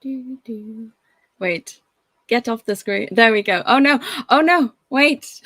Do. Wait, get off the screen. There we go. Oh no. Oh no. Wait.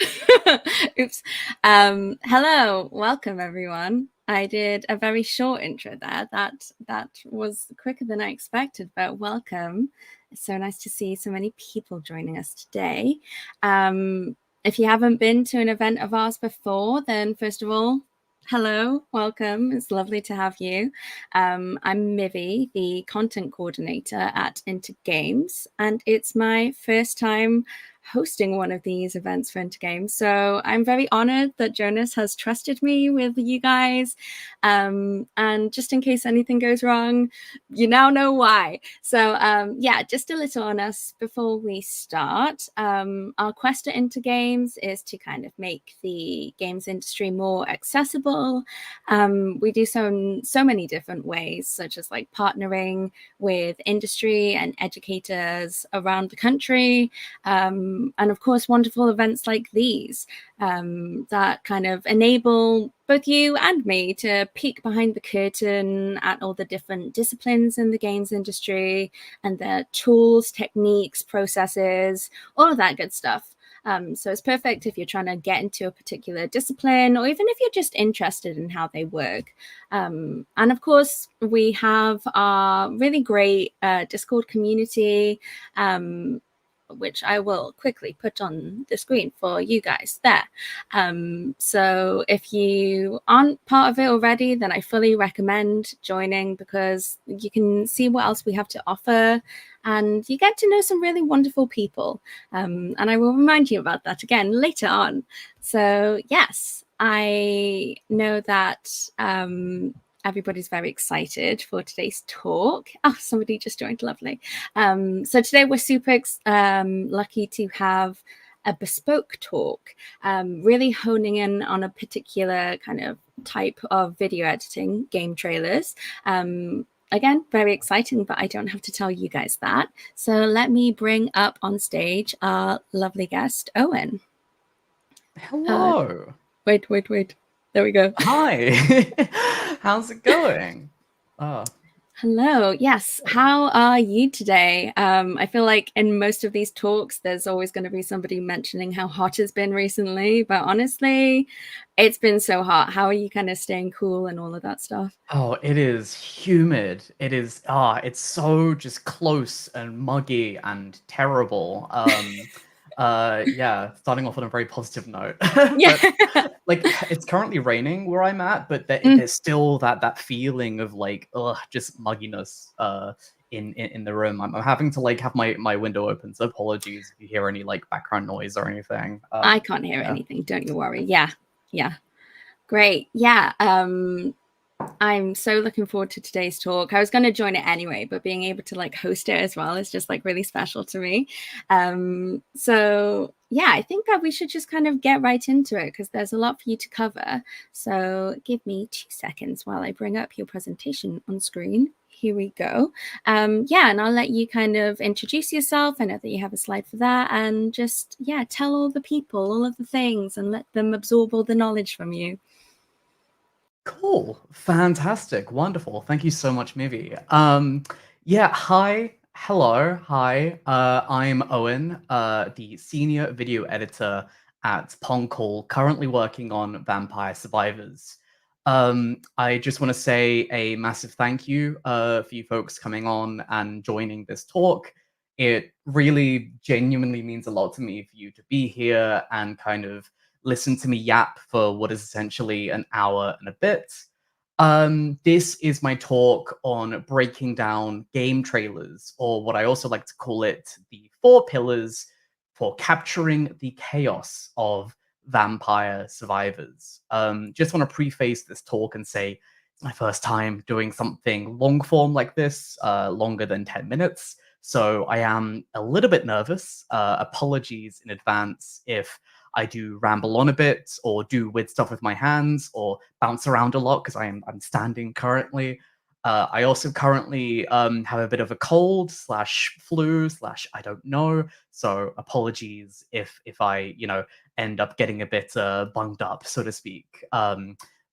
Oops. Hello. Welcome everyone. I did a very short intro there. That was quicker than I expected, but welcome. It's so nice to see so many people joining us today. If you haven't been to an event of ours before, then first of all, hello, welcome. It's lovely to have you. I'm Mivy, the content coordinator at Inter Games, and it's my first time hosting one of these events for Inter Games. So I'm very honored that Jonas has trusted me with you guys. And just in case anything goes wrong, you now know why. So yeah, just a little on us before we start. Our quest at Inter Games is to kind of make the games industry more accessible. We do so in so many different ways, such as like partnering with industry and educators around the country. And of course, wonderful events like these that kind of enable both you and me to peek behind the curtain at all the different disciplines in the games industry and the tools, techniques, processes, all of that good stuff. So it's perfect if you're trying to get into a particular discipline or even if you're just interested in how they work. And of course, we have our really great Discord community, which I will quickly put on the screen for you guys there. So if you aren't part of it already, then I fully recommend joining because you can see what else we have to offer and you get to know some really wonderful people. And I will remind you about that again later on. So yes, I know that everybody's very excited for today's talk. Oh, somebody just joined, lovely. So today we're super lucky to have a bespoke talk, really honing in on a particular kind of type of video editing, game trailers. Again, very exciting, but I don't have to tell you guys that. So let me bring up on stage our lovely guest, Owen. Hello. Wait. There we go. Hi. How's it going? Hello. Yes. How are you today? I feel like in most of these talks, there's always going to be somebody mentioning how hot it's been recently. But honestly, it's been so hot. How are you kind of staying cool and all of that stuff? Oh, it is humid. It is it's so just close and muggy and terrible. Yeah, starting off on a very positive note. Yeah. But like it's currently raining where I'm at, but there's still that feeling of like just mugginess in the room. I'm having to like have my window open, so apologies if you hear any like background noise or anything. I can't hear anything. Don't you worry. Yeah. Great. Yeah. I'm so looking forward to today's talk. I was going to join it anyway, but being able to like host it as well is just like really special to me. So yeah, I think that we should just kind of get right into it because there's a lot for you to cover. So give me 2 seconds while I bring up your presentation on screen. Here we go. Yeah, and I'll let you kind of introduce yourself. I know that you have a slide for that, and just tell all the people all of the things and let them absorb all the knowledge from you. Cool. Fantastic. Wonderful. Thank you so much, Mivy. Yeah, hi. Hello. Hi. I'm Owen, the senior video editor at Poncle, currently working on Vampire Survivors. I just want to say a massive thank you for you folks coming on and joining this talk. It really genuinely means a lot to me for you to be here and kind of listen to me yap for what is essentially an hour and a bit. This is my talk on breaking down game trailers, or what I also like to call it, the 4 pillars for capturing the chaos of Vampire Survivors. Just want to preface this talk and say it's my first time doing something long form like this, longer than 10 minutes. So I am a little bit nervous. Apologies in advance if I do ramble on a bit or do weird stuff with my hands or bounce around a lot because I'm standing currently. I also currently have a bit of a cold slash flu slash I don't know. So apologies if I end up getting a bit bunged up, so to speak.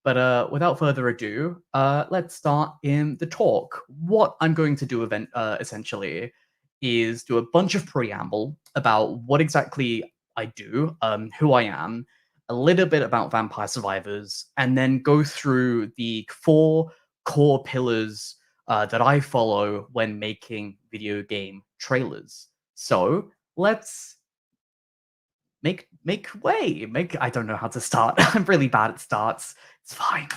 But without further ado, let's start in the talk. What I'm going to do essentially is do a bunch of preamble about what exactly I do, who I am, a little bit about Vampire Survivors, and then go through the 4 core pillars that I follow when making video game trailers. So let's make way. I don't know how to start. I'm really bad at starts. It's fine.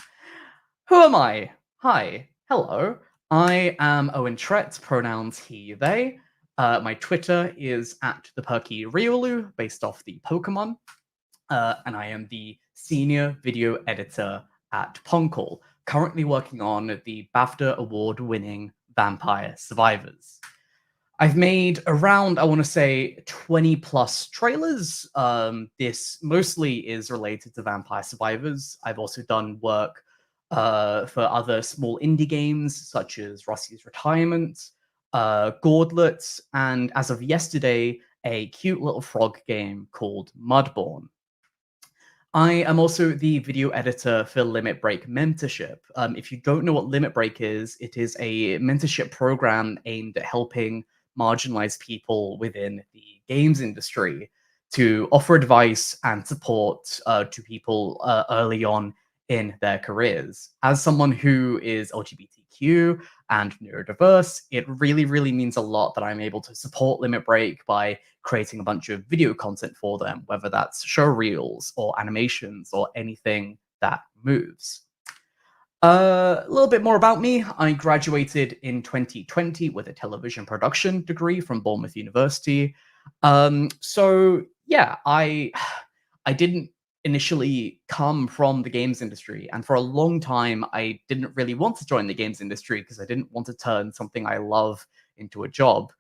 Who am I? Hi. Hello. I am Owen Trett, pronouns he, they. My Twitter is at the Perky Riolu, based off the Pokemon. And I am the senior video editor at Poncle, currently working on the BAFTA award-winning Vampire Survivors. I've made around, I want to say, 20 plus trailers. This mostly is related to Vampire Survivors. I've also done work for other small indie games such as Rossi's Retirement, Gauntlet, and as of yesterday, a cute little frog game called Mudborn. I am also the video editor for Limit Break Mentorship. If you don't know what Limit Break is, it is a mentorship program aimed at helping marginalized people within the games industry to offer advice and support to people early on in their careers. As someone who is LGBTQ and neurodiverse, it really, really means a lot that I'm able to support Limit Break by creating a bunch of video content for them, whether that's show reels or animations or anything that moves. A little bit more about me. I graduated in 2020 with a television production degree from Bournemouth University. So yeah, I didn't initially come from the games industry, and for a long time I didn't really want to join the games industry because I didn't want to turn something I love into a job.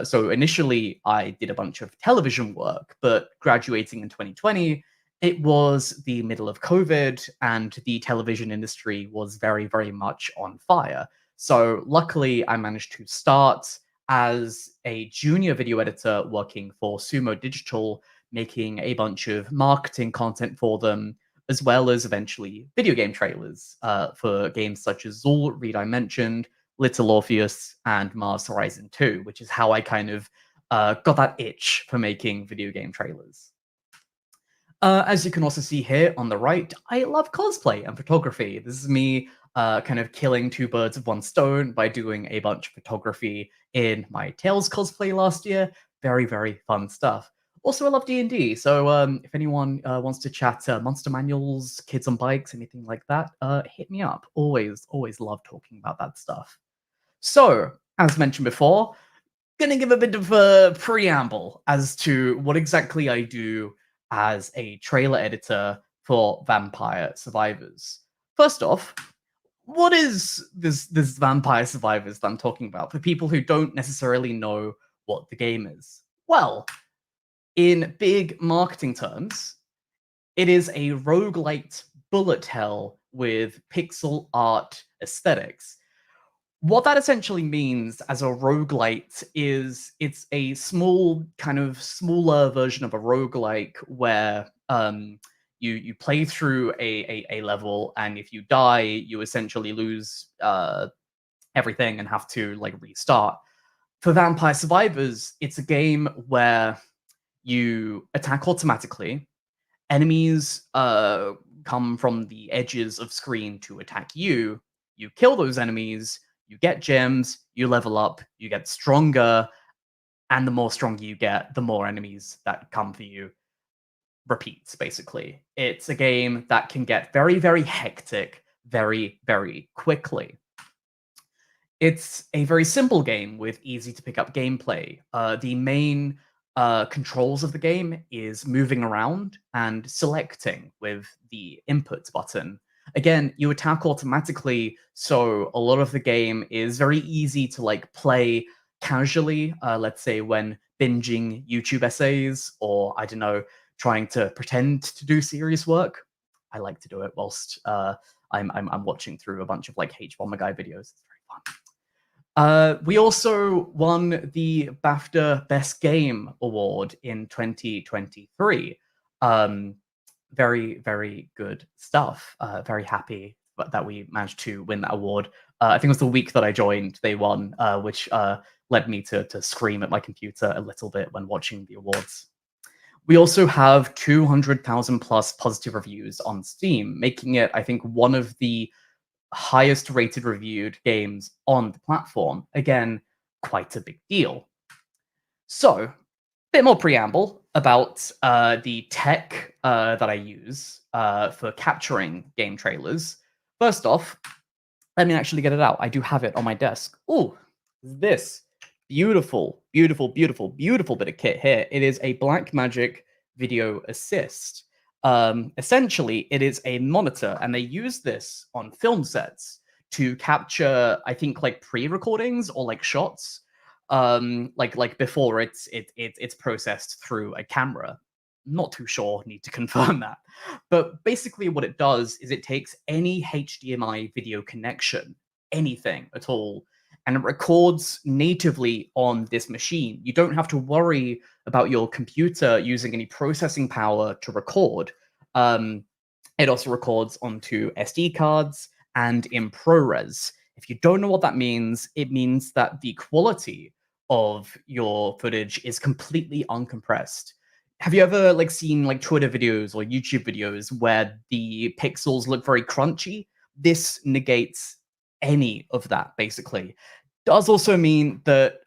So initially I did a bunch of television work, but graduating in 2020, it was the middle of COVID and the television industry was very, very much on fire. So luckily, I managed to start as a junior video editor working for Sumo Digital, making a bunch of marketing content for them, as well as eventually video game trailers for games such as Zool, Reed I mentioned, Little Orpheus, and Mars Horizon 2, which is how I kind of got that itch for making video game trailers. As you can also see here on the right, I love cosplay and photography. This is me kind of killing 2 birds with 1 stone by doing a bunch of photography in my Tails cosplay last year. Very, very fun stuff. Also, I love D&D, so if anyone wants to chat monster manuals, kids on bikes, anything like that, hit me up. Always, always love talking about that stuff. So, as mentioned before, gonna give a bit of a preamble as to what exactly I do as a trailer editor for Vampire Survivors. First off, what is this Vampire Survivors that I'm talking about for people who don't necessarily know what the game is? Well, in big marketing terms, it is a roguelite bullet hell with pixel art aesthetics. What that essentially means as a roguelite is it's a small, kind of smaller version of a roguelike where you play through a level, and if you die, you essentially lose everything and have to like restart. For Vampire Survivors, it's a game where you attack automatically. Enemies come from the edges of screen to attack you. You kill those enemies, you get gems, you level up, you get stronger, and the more stronger you get, the more enemies that come for you repeats, basically. It's a game that can get very, very hectic very, very quickly. It's a very simple game with easy to pick up gameplay. The main controls of the game is moving around and selecting with the input button. Again, you attack automatically, so a lot of the game is very easy to like play casually. Let's say when binging YouTube essays, or I don't know, trying to pretend to do serious work. I like to do it whilst I'm watching through a bunch of like H Bomber Guy videos. It's very fun. We also won the BAFTA Best Game Award in 2023. Very, very good stuff. Very happy that we managed to win that award. I think it was the week that I joined, they won, which led me to scream at my computer a little bit when watching the awards. We also have 200,000 plus positive reviews on Steam, making it, I think, one of the highest rated reviewed games on the platform. Again, quite a big deal. So, bit more preamble about the tech that I use for capturing game trailers. First off, let me actually get it out. I do have it on my desk. Ooh, this beautiful, beautiful, beautiful, beautiful bit of kit here. It is a Blackmagic Video Assist. Essentially, it is a monitor, and they use this on film sets to capture, I think, like pre-recordings or like shots, like before it's processed through a camera. Not too sure, need to confirm that. But basically, what it does is it takes any HDMI video connection, anything at all, and it records natively on this machine. You don't have to worry about your computer using any processing power to record. Um, it also records onto SD cards and in ProRes. If you don't know what that means, it means that the quality of your footage is completely uncompressed. Have you ever like seen like Twitter videos or YouTube videos where the pixels look very crunchy? This negates any of that, basically. Does also mean that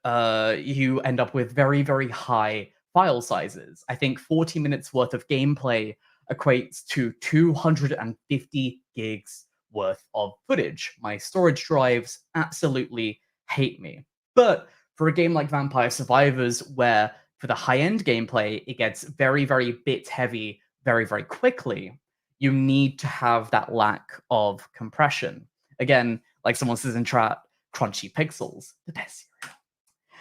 you end up with very, very high file sizes. I think 40 minutes worth of gameplay equates to 250 gigs worth of footage. My storage drives absolutely hate me. But for a game like Vampire Survivors, where for the high-end gameplay, it gets very, very bit heavy very, very quickly, you need to have that lack of compression. Again, like someone says in chat, crunchy pixels, the best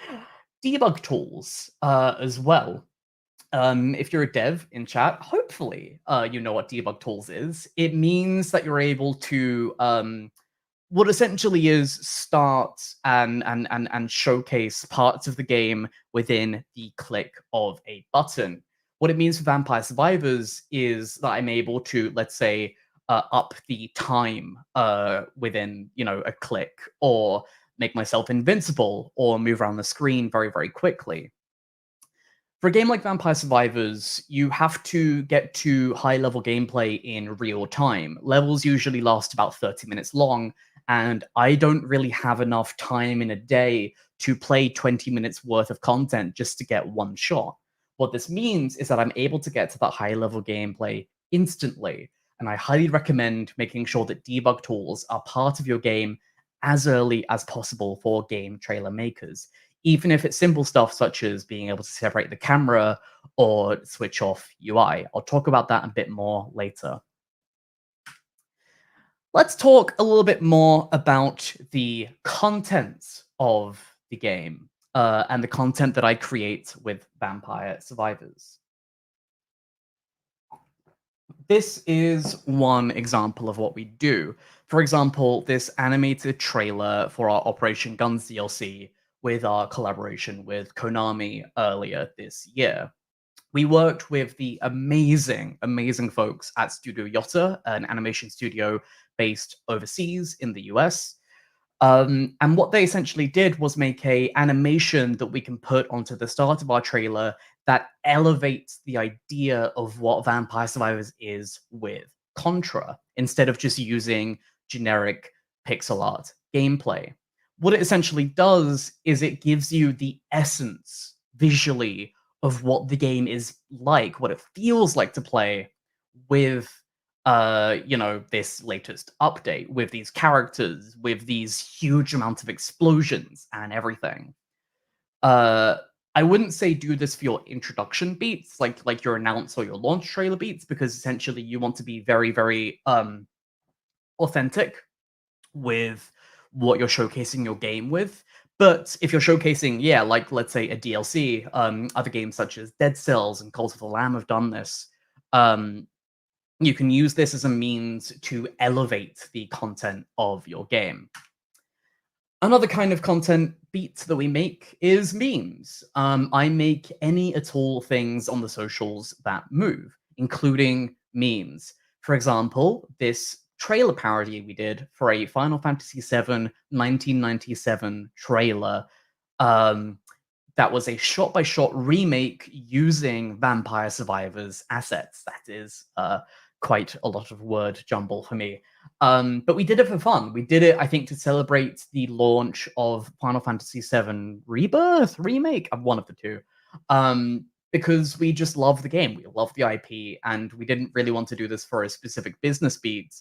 cereal. Debug tools as well. If you're a dev in chat, hopefully you know what debug tools is. It means that you're able to what essentially is start and showcase parts of the game within the click of a button. What it means for Vampire Survivors is that I'm able to, let's say, up the time within, a click, or make myself invincible, or move around the screen very, very quickly. For a game like Vampire Survivors, you have to get to high level gameplay in real time. Levels usually last about 30 minutes long, and I don't really have enough time in a day to play 20 minutes worth of content just to get one shot. What this means is that I'm able to get to that high level gameplay instantly, and I highly recommend making sure that debug tools are part of your game as early as possible for game trailer makers, even if it's simple stuff such as being able to separate the camera or switch off UI. I'll talk about that a bit more later. Let's talk a little bit more about the content of the game and the content that I create with Vampire Survivors. This is one example of what we do. For example, this animated trailer for our Operation Guns DLC with our collaboration with Konami earlier this year. We worked with the amazing, amazing folks at Studio Yotta, an animation studio based overseas in the US. And what they essentially did was make a animation that we can put onto the start of our trailer that elevates the idea of what Vampire Survivors is with Contra, instead of just using generic pixel art gameplay. What it essentially does is it gives you the essence visually of what the game is like, what it feels like to play with this latest update, with these characters, with these huge amounts of explosions and everything. I wouldn't say do this for your introduction beats, like your announce or your launch trailer beats, because essentially you want to be very, very authentic with what you're showcasing your game with. But if you're showcasing, yeah, like let's say a DLC, other games such as Dead Cells and Cult of the Lamb have done this. You can use this as a means to elevate the content of your game. Another kind of content beat that we make is memes. I make any at all things on the socials that move, including means. For example, this trailer parody we did for a Final Fantasy VII 1997 trailer, um, that was a shot-by-shot remake using Vampire Survivors assets. That is quite a lot of word jumble for me. But we did it for fun. We did it, I think, to celebrate the launch of Final Fantasy VII Rebirth, remake, one of the two. Because we just love the game. We love the IP, and we didn't really want to do this for a specific business beat.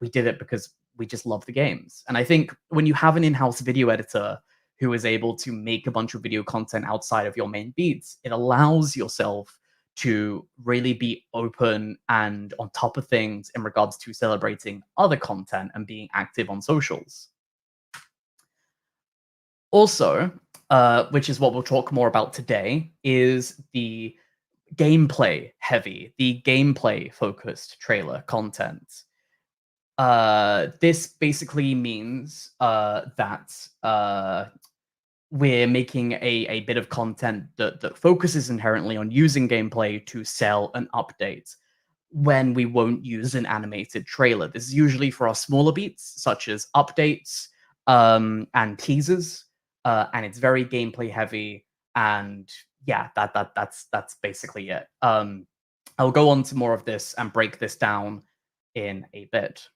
We did it because we just love the games. And I think when you have an in-house video editor who is able to make a bunch of video content outside of your main beats, it allows yourself to really be open and on top of things in regards to celebrating other content and being active on socials. Also, which is what we'll talk more about today, is the gameplay heavy, the gameplay focused trailer content. This basically means that we're making a bit of content that focuses inherently on using gameplay to sell an update when we won't use an animated trailer. This is usually for our smaller beats, such as updates and teasers, and it's very gameplay heavy. And yeah, that's basically it. I'll go on to more of this and break this down in a bit.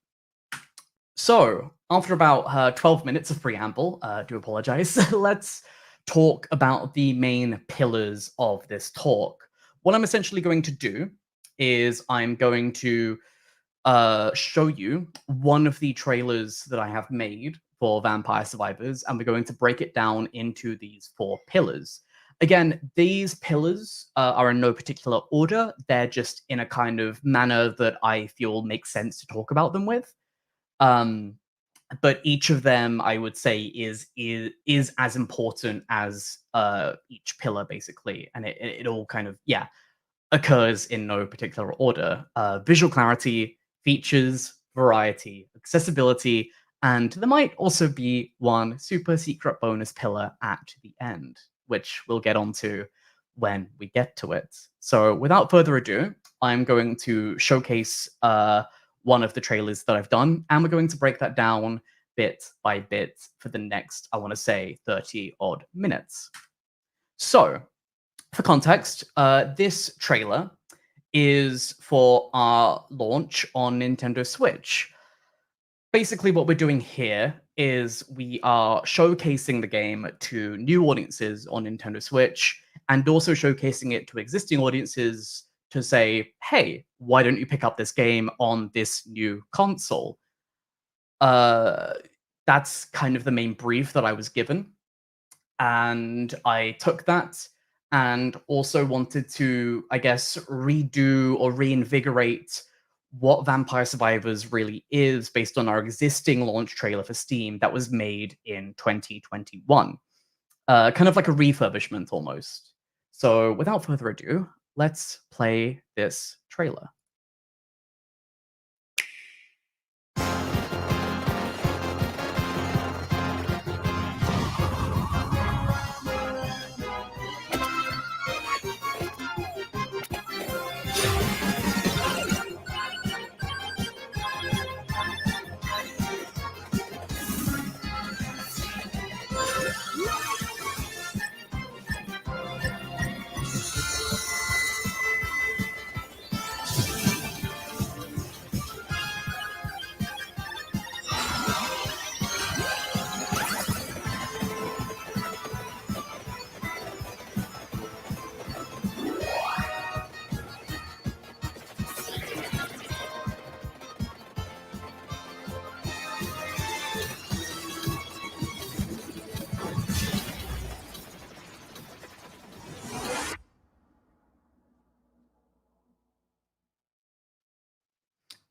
So, after about 12 minutes of preamble, do apologize, let's talk about the main pillars of this talk. What I'm essentially going to do is I'm going to show you one of the trailers that I have made for Vampire Survivors, and we're going to break it down into these 4 pillars. Again, these pillars are in no particular order. They're just in a kind of manner that I feel makes sense to talk about them with. But each of them, I would say, is as important as each pillar, basically, and it all kind of occurs in no particular order. Visual clarity, features, variety, accessibility, and there might also be one super secret bonus pillar at the end, which we'll get onto when we get to it. So without further ado, I'm going to showcase one of the trailers that I've done, and we're going to break that down bit by bit for the next, I want to say, 30 odd minutes. So, for context, this trailer is for our launch on Nintendo Switch. Basically, what we're doing here is we are showcasing the game to new audiences on Nintendo Switch, and also showcasing it to existing audiences to say, hey, why don't you pick up this game on this new console? That's kind of the main brief that I was given. And I took that and also wanted to, I guess, redo or reinvigorate what Vampire Survivors really is based on our existing launch trailer for Steam that was made in 2021. Kind of like a refurbishment almost. So without further ado, let's play this trailer.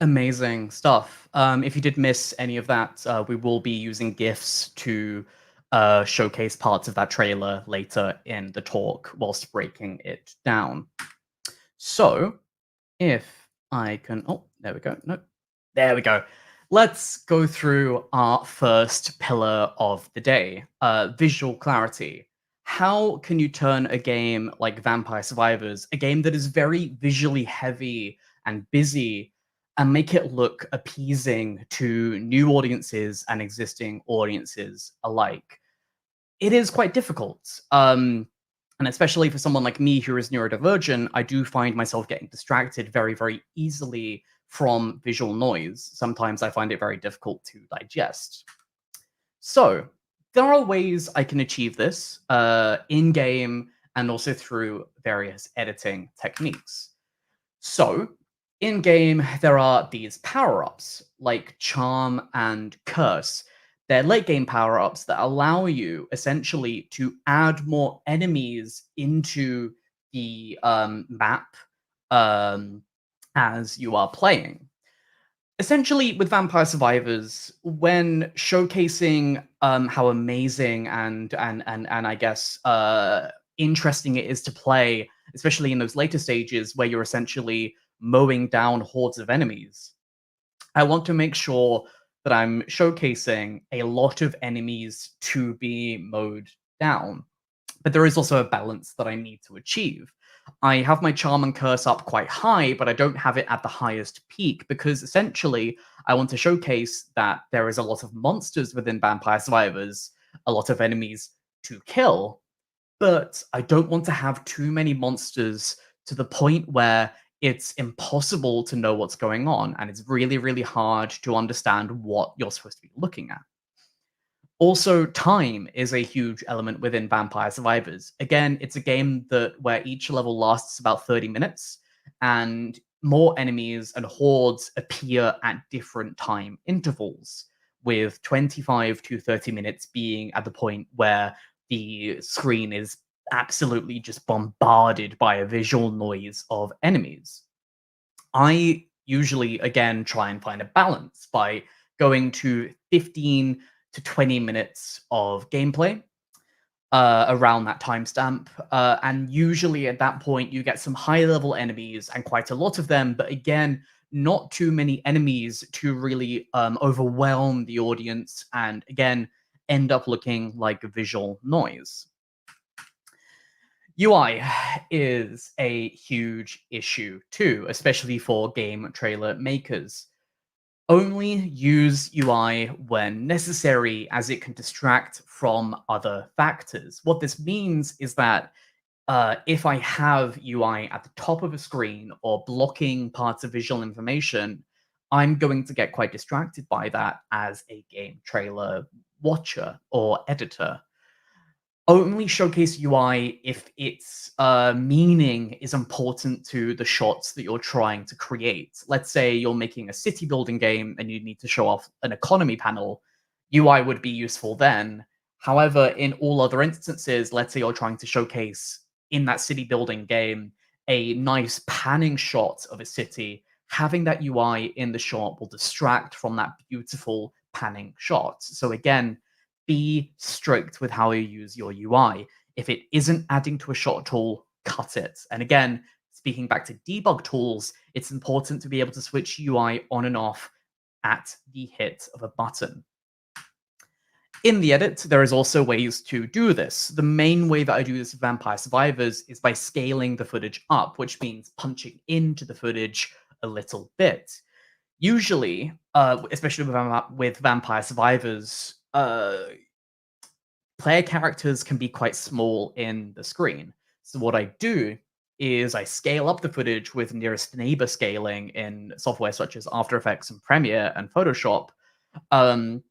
Amazing stuff. If you did miss any of that, we will be using GIFs to showcase parts of that trailer later in the talk whilst breaking it down. So, if I can... Oh, there we go. No, there we go. Let's go through our first pillar of the day, visual clarity. How can you turn a game like Vampire Survivors, a game that is very visually heavy and busy and make it look appeasing to new audiences and existing audiences alike. It is quite difficult. And especially for someone like me who is neurodivergent, I do find myself getting distracted very, very easily from visual noise. Sometimes I find it very difficult to digest. So, there are ways I can achieve this in game and also through various editing techniques. So, in game, there are these power ups like Charm and Curse. They're late game power ups that allow you essentially to add more enemies into the map um, as you are playing. Essentially, with Vampire Survivors, when showcasing how amazing and I guess interesting it is to play, especially in those later stages where you're essentially mowing down hordes of enemies, I want to make sure that I'm showcasing a lot of enemies to be mowed down. But there is also a balance that I need to achieve. I have my charm and curse up quite high, but I don't have it at the highest peak because essentially I want to showcase that there is a lot of monsters within Vampire Survivors, a lot of enemies to kill, but I don't want to have too many monsters to the point where it's impossible to know what's going on and it's really, really hard to understand what you're supposed to be looking at. Also, time is a huge element within Vampire Survivors. Again, it's a game that where each level lasts about 30 minutes, and more enemies and hordes appear at different time intervals, with 25 to 30 minutes being at the point where the screen is absolutely just bombarded by a visual noise of enemies. I usually, again, try and find a balance by going to 15 to 20 minutes of gameplay around that timestamp. And usually at that point, you get some high level enemies and quite a lot of them. But again, not too many enemies to really overwhelm the audience and again, end up looking like visual noise. UI is a huge issue too, especially for game trailer makers. Only use UI when necessary, as it can distract from other factors. What this means is that if I have UI at the top of a screen or blocking parts of visual information, I'm going to get quite distracted by that as a game trailer watcher or editor. Only showcase UI if its meaning is important to the shots that you're trying to create. Let's say you're making a city building game and you need to show off an economy panel. UI would be useful then. However, in all other instances, let's say you're trying to showcase in that city building game a nice panning shot of a city, having that UI in the shot will distract from that beautiful panning shot. So again, be strict with how you use your UI. If it isn't adding to a shot at all, cut it. And again, speaking back to debug tools, it's important to be able to switch UI on and off at the hit of a button. In the edit, there is also ways to do this. The main way that I do this with Vampire Survivors is by scaling the footage up, which means punching into the footage a little bit. Usually, especially with Vampire Survivors, player characters can be quite small in the screen. So what I do is I scale up the footage with nearest neighbor scaling in software such as After Effects and Premiere and Photoshop um,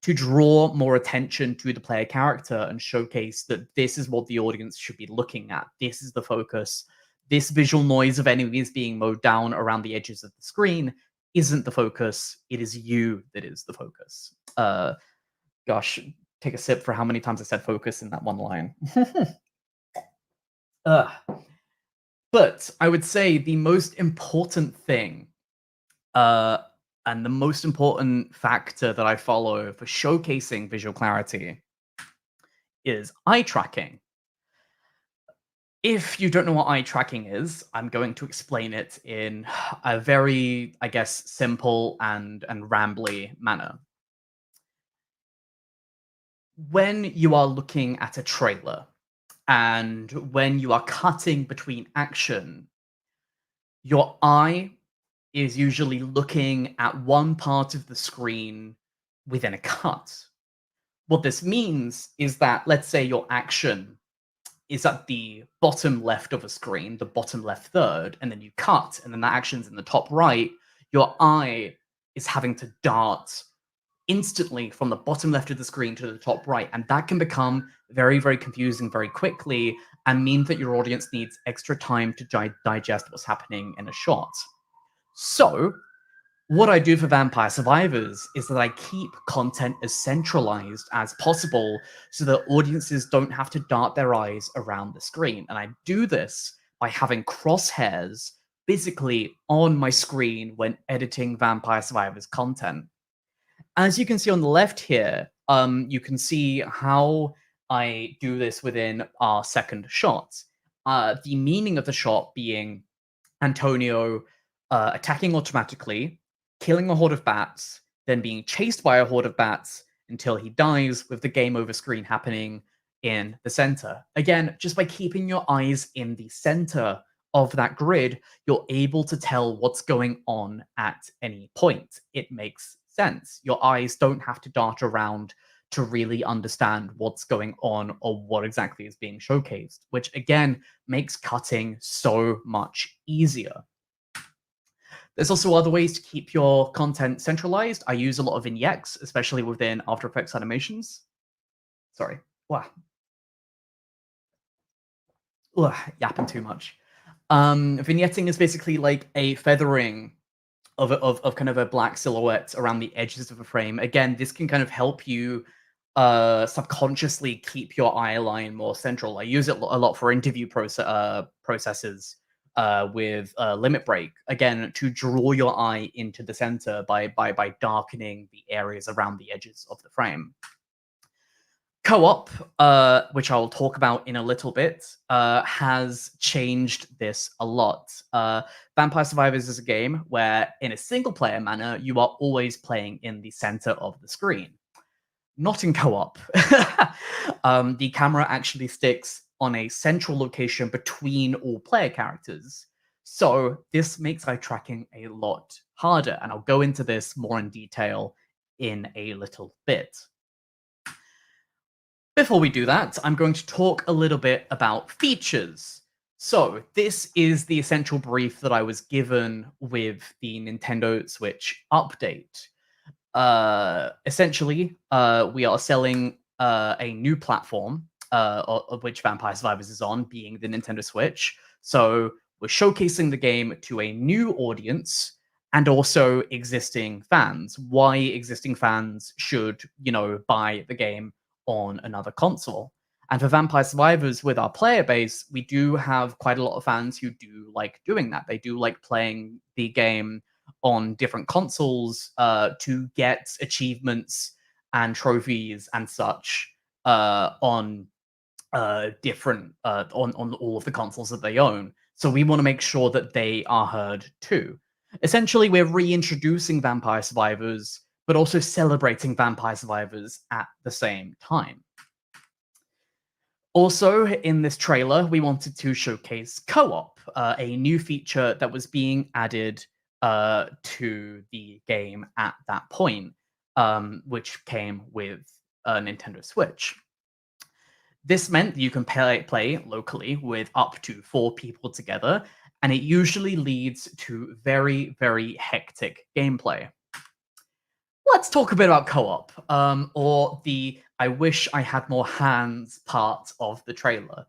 to draw more attention to the player character and showcase that this is what the audience should be looking at. This is the focus. This visual noise of enemies being mowed down around the edges of the screen isn't the focus. It is you that is the focus. Gosh, take a sip for how many times I said focus in that one line. uh, but I would say the most important thing and the most important factor that I follow for showcasing visual clarity is eye tracking. If you don't know what eye tracking is, I'm going to explain it in a very, I guess, simple and rambly manner. When you are looking at a trailer and when you are cutting between action, your eye is usually looking at one part of the screen within a cut. What this means is that, let's say your action is at the bottom left of a screen, the bottom left third, and then you cut, and then that action's in the top right, your eye is having to dart instantly from the bottom left of the screen to the top right, and that can become very, very confusing very quickly and mean that your audience needs extra time to digest what's happening in a shot. So, what I do for Vampire Survivors is that I keep content as centralized as possible so that audiences don't have to dart their eyes around the screen. And I do this by having crosshairs physically on my screen when editing Vampire Survivors content. As you can see on the left here, you can see how I do this within our second shot. The meaning of the shot being Antonio attacking automatically, killing a horde of bats, then being chased by a horde of bats until he dies, with the game over screen happening in the center. Again, just by keeping your eyes in the center of that grid, you're able to tell what's going on at any point. It makes sense. Your eyes don't have to dart around to really understand what's going on or what exactly is being showcased, which again makes cutting so much easier. There's also other ways to keep your content centralized. I use a lot of vignettes, especially within After Effects animations. Sorry. Wow. Ugh, yapping too much. Vignetting is basically like a feathering of kind of a black silhouette around the edges of a frame. Again, this can kind of help you subconsciously keep your eye line more central. I use it a lot for interview processes with Limit Break, again, to draw your eye into the center by darkening the areas around the edges of the frame. Co-op, which I'll talk about in a little bit, has changed this a lot. Vampire Survivors is a game where, in a single-player manner, you are always playing in the center of the screen. Not in co-op. The camera actually sticks on a central location between all player characters. So this makes eye tracking a lot harder, and I'll go into this more in detail in a little bit. Before we do that, I'm going to talk a little bit about features. So this is the essential brief that I was given with the Nintendo Switch update. Essentially, we are selling a new platform of which Vampire Survivors is on, being the Nintendo Switch. So we're showcasing the game to a new audience and also existing fans. Why existing fans should, buy the game on another console. And for Vampire Survivors, with our player base, we do have quite a lot of fans who do like doing that. They do like playing the game on different consoles to get achievements and trophies and such on different on all of the consoles that they own. So we want to make sure that they are heard too. Essentially, we're reintroducing Vampire Survivors, but also celebrating Vampire Survivors at the same time. Also, in this trailer, we wanted to showcase co-op, a new feature that was being added to the game at that point, which came with a Nintendo Switch. This meant that you can play locally with up to 4 people together, and it usually leads to very, very hectic gameplay. Let's talk a bit about co-op, or the I wish I had more hands part of the trailer.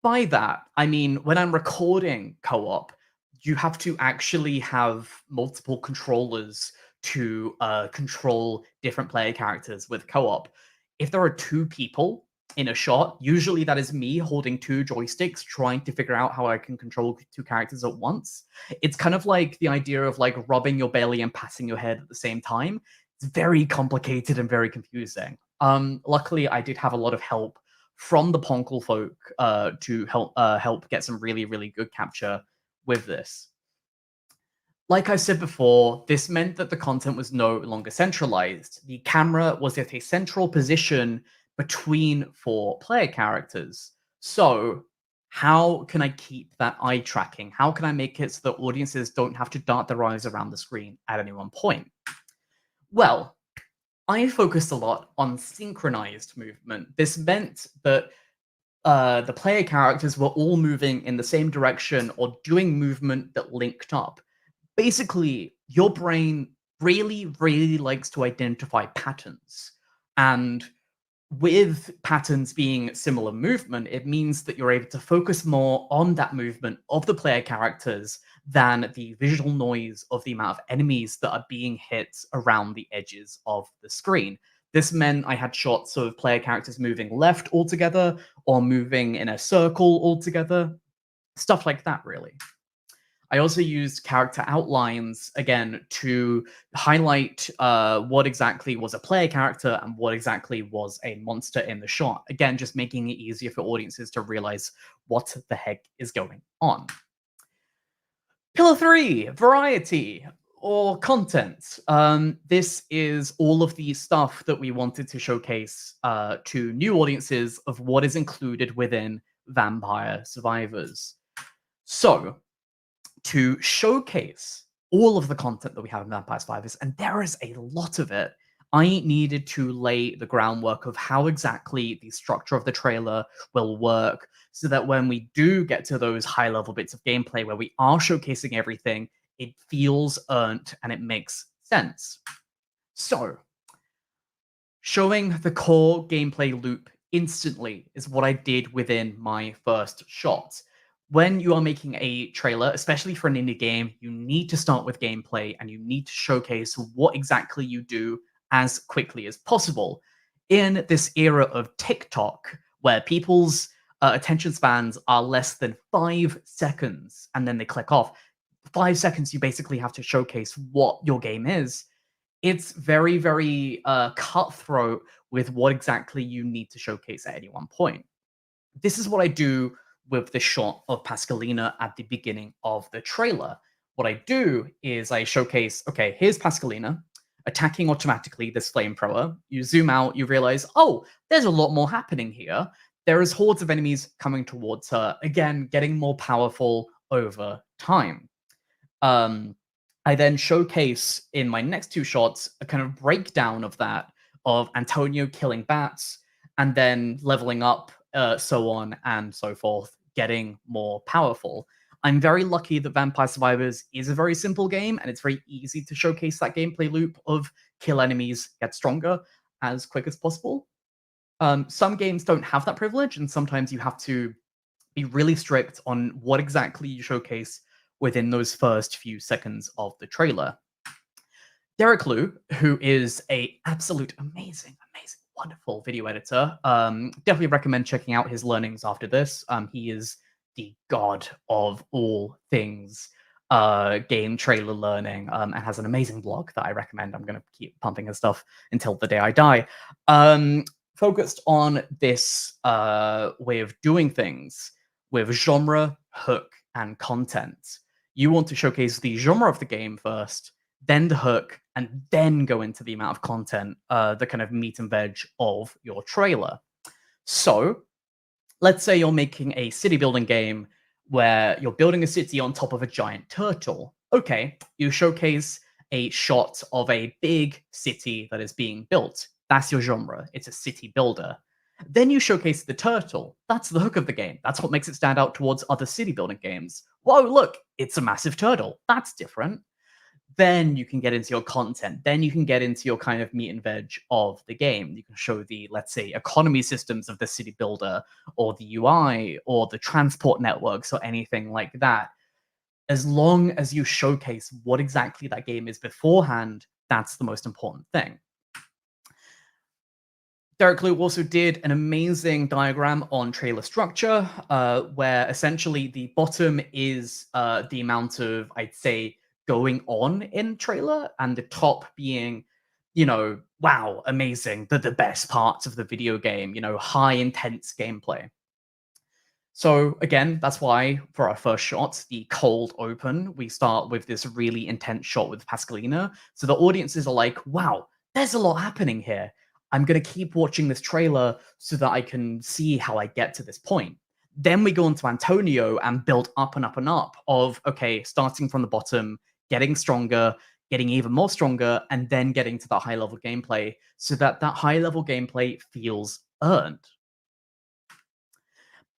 By that, I mean, when I'm recording co-op, you have to actually have multiple controllers to control different player characters with co-op. If there are 2 people in a shot, usually that is me holding 2 joysticks trying to figure out how I can control 2 characters at once. It's kind of like the idea of like rubbing your belly and patting your head at the same time. It's very complicated and very confusing. Luckily, I did have a lot of help from the poncle folk to help get some really, really good capture with this. Like I said before, this meant that the content was no longer centralized. The camera was at a central position between 4 player characters. So How can I keep that eye tracking? How can I make it so that audiences don't have to dart their eyes around the screen at any one point? Well, I focused a lot on synchronized movement. This meant that the player characters were all moving in the same direction or doing movement that linked up. Basically, your brain really, really likes to identify patterns. And with patterns being similar movement, it means that you're able to focus more on that movement of the player characters than the visual noise of the amount of enemies that are being hit around the edges of the screen. This meant I had shots of player characters moving left altogether or moving in a circle altogether, stuff like that, really. I also used character outlines again to highlight what exactly was a player character and what exactly was a monster in the shot. Again, just making it easier for audiences to realize what the heck is going on. Pillar 3, variety or content. This is all of the stuff that we wanted to showcase to new audiences of what is included within Vampire Survivors. So, to showcase all of the content that we have in Vampire Survivors, and there is a lot of it, I needed to lay the groundwork of how exactly the structure of the trailer will work so that when we do get to those high level bits of gameplay where we are showcasing everything, it feels earned and it makes sense. So, showing the core gameplay loop instantly is what I did within my first shot. When you are making a trailer, especially for an indie game, you need to start with gameplay and you need to showcase what exactly you do as quickly as possible. In this era of TikTok, where people's attention spans are less than 5 seconds and then they click off, 5 seconds you basically have to showcase what your game is. It's very, very cutthroat with what exactly you need to showcase at any one point. This is what I do with the shot of Pascalina at the beginning of the trailer. What I do is I showcase, okay, here's Pascalina attacking automatically this flamethrower. You zoom out, you realize, oh, there's a lot more happening here. There is hordes of enemies coming towards her, again, getting more powerful over time. I then showcase in my next two shots a kind of breakdown of that, of Antonio killing bats and then leveling up, so on and so forth, getting more powerful. I'm very lucky that Vampire Survivors is a very simple game and it's very easy to showcase that gameplay loop of kill enemies, get stronger as quick as possible. Some games don't have that privilege, and sometimes you have to be really strict on what exactly you showcase within those first few seconds of the trailer. Derek Liu, who is a absolute amazing, amazing, wonderful video editor, definitely recommend checking out his learnings after this. He is the god of all things game trailer learning, and has an amazing blog that I recommend. I'm going to keep pumping his stuff until the day I die. Focused on this way of doing things with genre, hook, and content. You want to showcase the genre of the game first, then the hook, and then go into the amount of content, the kind of meat and veg of your trailer. So, let's say you're making a city building game where you're building a city on top of a giant turtle. Okay, you showcase a shot of a big city that is being built. That's your genre. It's a city builder. Then you showcase the turtle. That's the hook of the game. That's what makes it stand out towards other city building games. Whoa, look, it's a massive turtle. That's different. Then you can get into your content. Then you can get into your kind of meat and veg of the game. You can show the, let's say, economy systems of the city builder, or the UI, or the transport networks, or anything like that. As long as you showcase what exactly that game is beforehand, that's the most important thing. Derek Liu also did an amazing diagram on trailer structure, where essentially the bottom is the amount of, I'd say, going on in trailer, and the top being, you know, wow, amazing, the best parts of the video game, you know, high intense gameplay. So again, that's why for our first shot, the cold open, we start with this really intense shot with Pascalina. So the audiences are like, wow, there's a lot happening here. I'm going to keep watching this trailer so that I can see how I get to this point. Then we go on to Antonio and build up and up and up of, okay, starting from the bottom, getting stronger, getting even more stronger, and then getting to the high level gameplay so that that high level gameplay feels earned.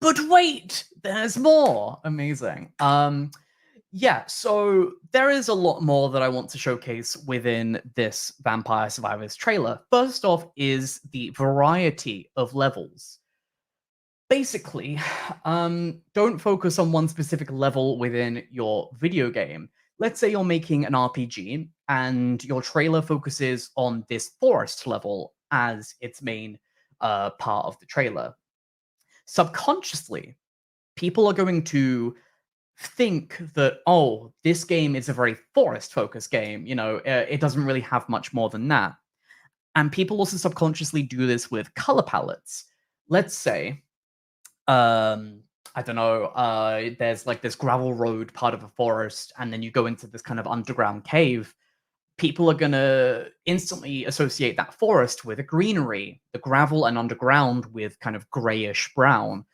But wait, there's more. Amazing. Yeah, so there is a lot more that I want to showcase within this Vampire Survivors trailer. First off is the variety of levels. Basically, don't focus on one specific level within your video game. Let's say you're making an RPG and your trailer focuses on this forest level as its main part of the trailer. Subconsciously, people are going to think that, oh, this game is a very forest focused game. It doesn't really have much more than that. And people also subconsciously do this with color palettes. Let's say, I don't know, there's like this gravel road part of a forest, and then you go into this kind of underground cave. People are going to instantly associate that forest with a greenery, the gravel and underground with kind of grayish brown.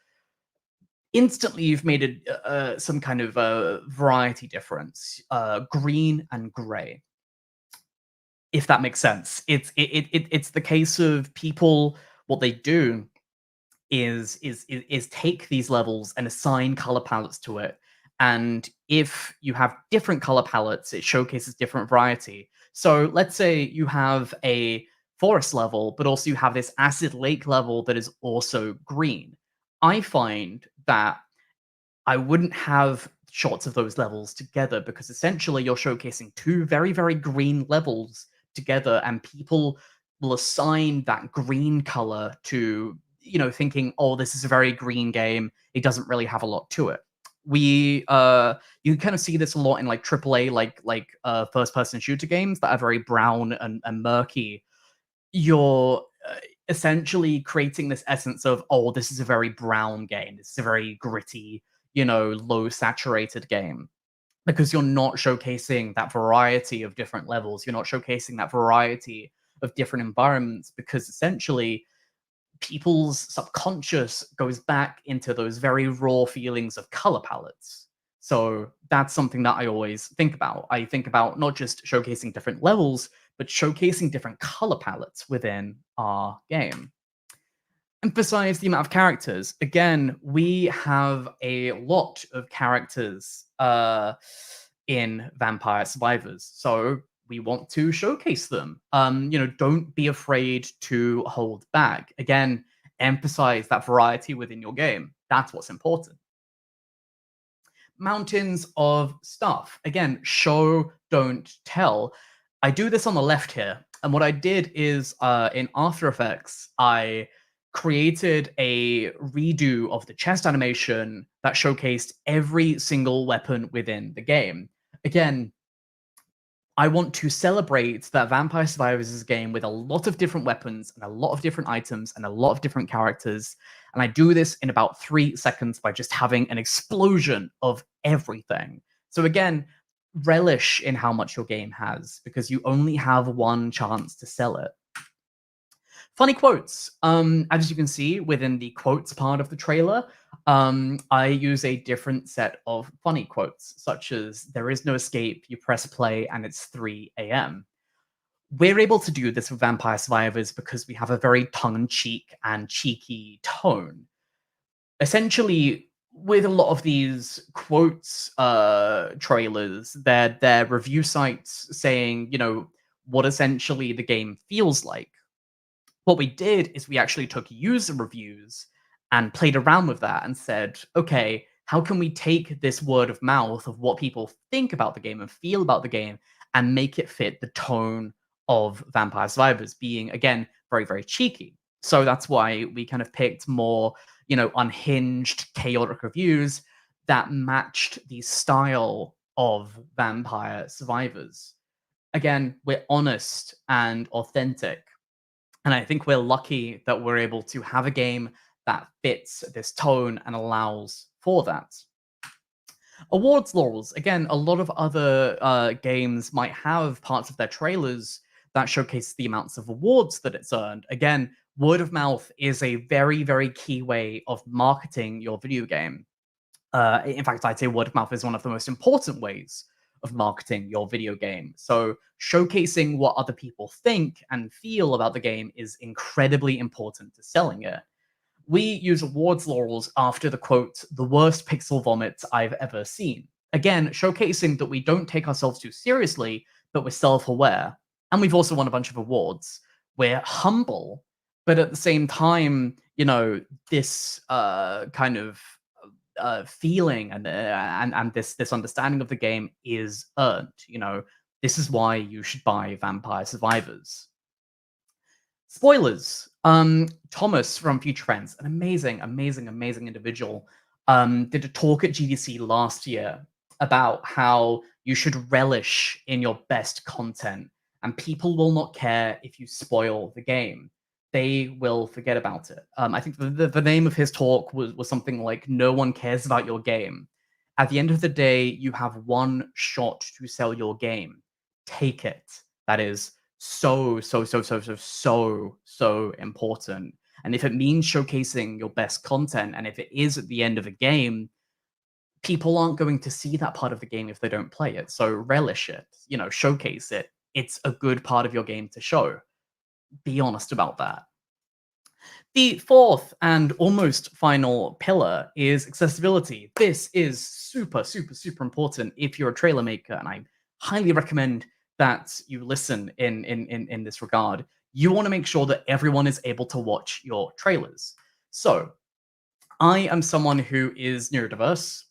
Instantly you've made some kind of variety difference, green and gray, if that makes sense. It's the case of people, what they do is take these levels and assign color palettes to it. And if you have different color palettes, it showcases different variety. So let's say you have a forest level, but also you have this acid lake level that is also green. I find that I wouldn't have shots of those levels together because essentially you're showcasing two very, very green levels together, and people will assign that green color to, thinking, oh, this is a very green game. It doesn't really have a lot to it. You kind of see this a lot in like AAA, like first person shooter games that are very brown and murky. You're essentially creating this essence of, oh, this is a very brown game. This is a very gritty, low saturated game, because you're not showcasing that variety of different levels. You're not showcasing that variety of different environments, because essentially people's subconscious goes back into those very raw feelings of color palettes. So that's something that I always think about. I think about not just showcasing different levels, but showcasing different color palettes within our game. Emphasize the amount of characters. Again, we have a lot of characters in Vampire Survivors, so we want to showcase them. Don't be afraid to hold back. Again, emphasize that variety within your game. That's what's important. Mountains of stuff. Again, show, don't tell. I do this on the left here, and what I did is in After Effects, I created a redo of the chest animation that showcased every single weapon within the game. Again, I want to celebrate that Vampire Survivors is a game with a lot of different weapons and a lot of different items and a lot of different characters. And I do this in about 3 seconds by just having an explosion of everything. So again, relish in how much your game has, because you only have one chance to sell it. Funny quotes. As you can see within the quotes part of the trailer, I use a different set of funny quotes, such as, "There is no escape, you press play, and it's 3 a.m." We're able to do this with Vampire Survivors because we have a very tongue-in-cheek and cheeky tone. Essentially, with a lot of these quotes trailers, they're review sites saying, what essentially the game feels like. What we did is we actually took user reviews and played around with that and said, okay, how can we take this word of mouth of what people think about the game and feel about the game and make it fit the tone of Vampire Survivors, being, again, very, very cheeky. So that's why we kind of picked more, unhinged, chaotic reviews that matched the style of Vampire Survivors. Again, we're honest and authentic. And I think we're lucky that we're able to have a game that fits this tone and allows for that. Awards laurels. Again, a lot of other games might have parts of their trailers that showcase the amounts of awards that it's earned. Again, word of mouth is a very, very key way of marketing your video game. In fact, I'd say word of mouth is one of the most important ways of marketing your video game. So showcasing what other people think and feel about the game is incredibly important to selling it. We use awards laurels after the quote, the worst pixel vomit I've ever seen. Again, showcasing that we don't take ourselves too seriously, but we're self aware. And we've also won a bunch of awards. We're humble, but at the same time, this kind of feeling and this understanding of the game is earned. This is why you should buy Vampire Survivors. Spoilers. Thomas from Future Friends, an amazing, amazing, amazing individual, did a talk at GDC last year about how you should relish in your best content, and people will not care if you spoil the game. They will forget about it. I think the name of his talk was something like "No one cares about your game." At the end of the day, you have one shot to sell your game. Take it. That is so important. And if it means showcasing your best content, and if it is at the end of a game, people aren't going to see that part of the game if they don't play it. So relish it, showcase it. It's a good part of your game to show. Be honest about that. The fourth and almost final pillar is accessibility. This is super, super, super important if you're a trailer maker, and I highly recommend that you listen in this regard. You want to make sure that everyone is able to watch your trailers. So I am someone who is neurodiverse,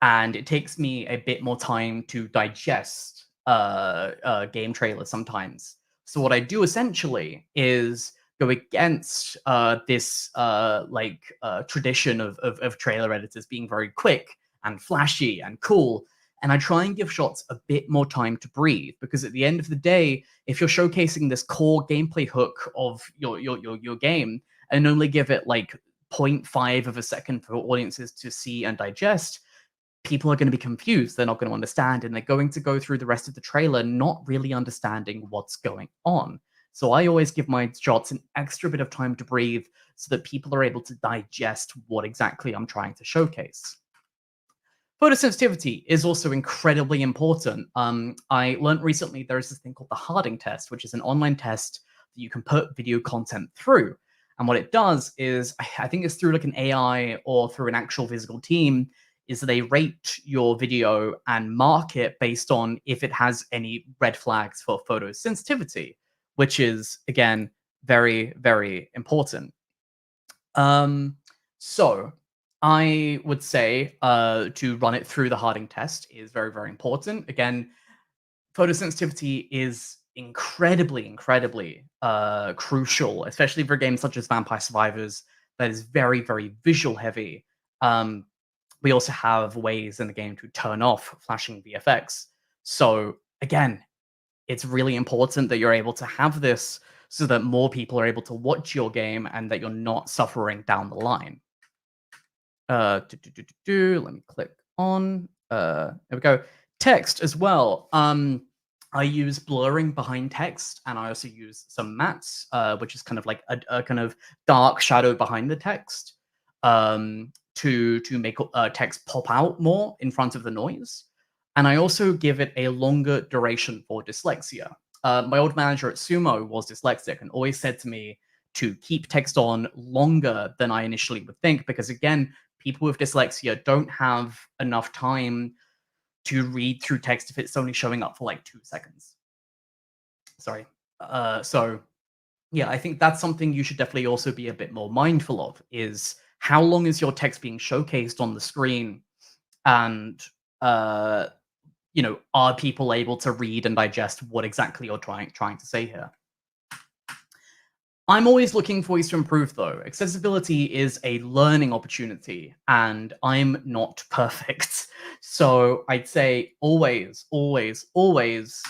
and it takes me a bit more time to digest game trailers sometimes. So what I do essentially is go against this tradition of trailer editors being very quick and flashy and cool. And I try and give shots a bit more time to breathe, because at the end of the day, if you're showcasing this core gameplay hook of your game and only give it like 0.5 of a second for audiences to see and digest, people are going to be confused. They're not going to understand, and they're going to go through the rest of the trailer not really understanding what's going on. So I always give my shots an extra bit of time to breathe so that people are able to digest what exactly I'm trying to showcase. Photosensitivity is also incredibly important. I learned recently there is this thing called the Harding test, which is an online test that you can put video content through. And what it does is, I think it's through like an AI or through an actual physical team, is that they rate your video and mark it based on if it has any red flags for photosensitivity, which is, again, very, very important. So I would say to run it through the Harding test is very, very important. Again, photosensitivity is incredibly, incredibly crucial, especially for games such as Vampire Survivors that is very, very visual heavy. We also have ways in the game to turn off flashing VFX. So again, it's really important that you're able to have this so that more people are able to watch your game and that you're not suffering down the line. Let me click on. There we go. Text as well. I use blurring behind text, and I also use some mattes, which is kind of like a kind of dark shadow behind the text, to make text pop out more in front of the noise. And I also give it a longer duration for dyslexia. My old manager at Sumo was dyslexic and always said to me to keep text on longer than I initially would think, because again, people with dyslexia don't have enough time to read through text if it's only showing up for like 2 seconds. Sorry. So yeah, I think that's something you should definitely also be a bit more mindful of, is how long is your text being showcased on the screen, and are people able to read and digest what exactly you're trying to say here? I'm always looking for ways to improve, though. Accessibility is a learning opportunity, and I'm not perfect. So I'd say always, always, always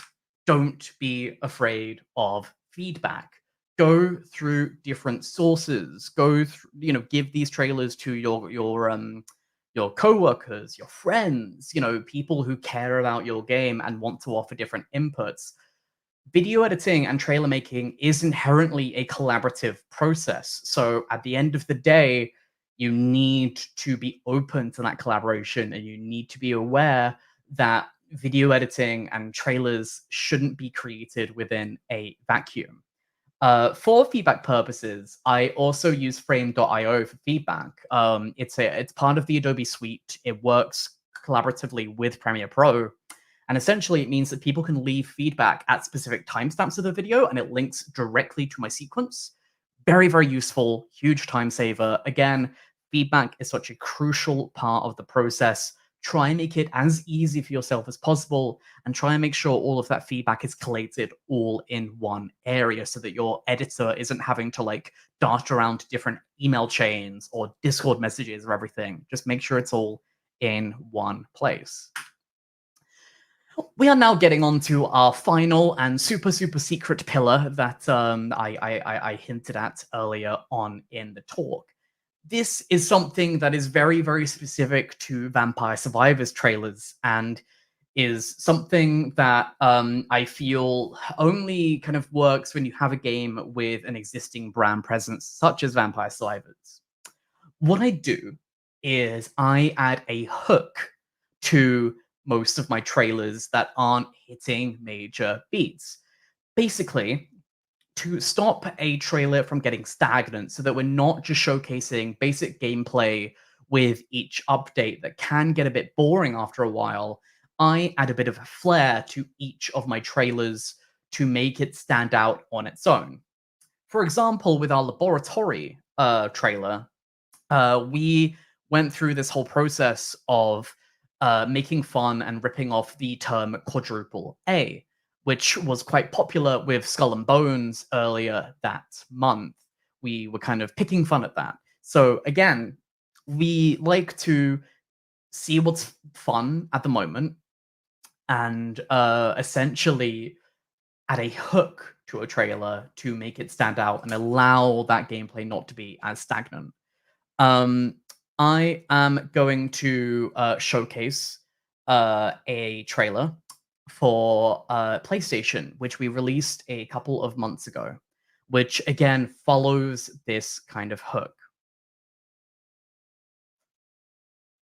don't be afraid of feedback. Go through different sources. Go through, give these trailers to your coworkers, your friends, people who care about your game and want to offer different inputs. video editing and trailer making is inherently a collaborative process. So at the end of the day, you need to be open to that collaboration and you need to be aware that video editing and trailers shouldn't be created within a vacuum. For feedback purposes, I also use Frame.io for feedback. It's part of the Adobe suite. It works collaboratively with Premiere Pro, and essentially it means that people can leave feedback at specific timestamps of the video, and it links directly to my sequence. Very, very useful, huge time saver. Again, feedback is such a crucial part of the process. Try and make it as easy for yourself as possible, and try and make sure all of that feedback is collated all in one area so that your editor isn't having to like dart around to different email chains or Discord messages or everything. Just make sure it's all in one place. We are now getting on to our final and super, super secret pillar that I hinted at earlier on in the talk. This is something that is very, very specific to Vampire Survivors trailers and is something that I feel only kind of works when you have a game with an existing brand presence, such as Vampire Survivors. What I do is I add a hook to most of my trailers that aren't hitting major beats. Basically, to stop a trailer from getting stagnant so that we're not just showcasing basic gameplay with each update that can get a bit boring after a while, I add a bit of a flair to each of my trailers to make it stand out on its own. For example, with our laboratory trailer, we went through this whole process of making fun and ripping off the term quadruple A, which was quite popular with Skull and Bones earlier that month. We were kind of picking fun at that. So again, we like to see what's fun at the moment and essentially add a hook to a trailer to make it stand out and allow that gameplay not to be as stagnant. Um, I am going to showcase a trailer for PlayStation, which we released a couple of months ago, which again follows this kind of hook.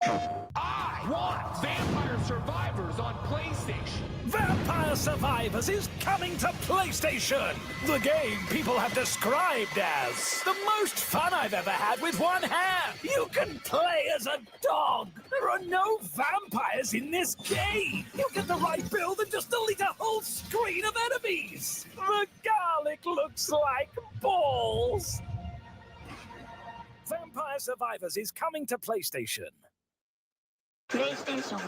I want Vampire Survivors on PlayStation. Vampire Survivors is coming to PlayStation! The game people have described as the most fun I've ever had with one hand! You can play as a dog! There are no vampires in this game! You get the right build and just delete a whole screen of enemies! The garlic looks like balls! Vampire Survivors is coming to PlayStation. PlayStation.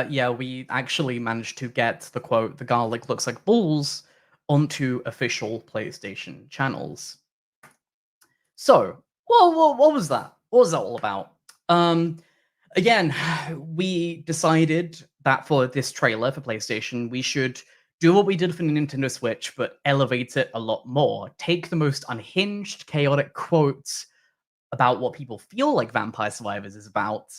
Yeah, we actually managed to get the quote, "The garlic looks like balls," onto official PlayStation channels. So, what was that? What was that all about? Again, we decided that for this trailer for PlayStation, we should do what we did for the Nintendo Switch, but elevate it a lot more. Take the most unhinged, chaotic quotes about what people feel like Vampire Survivors is about,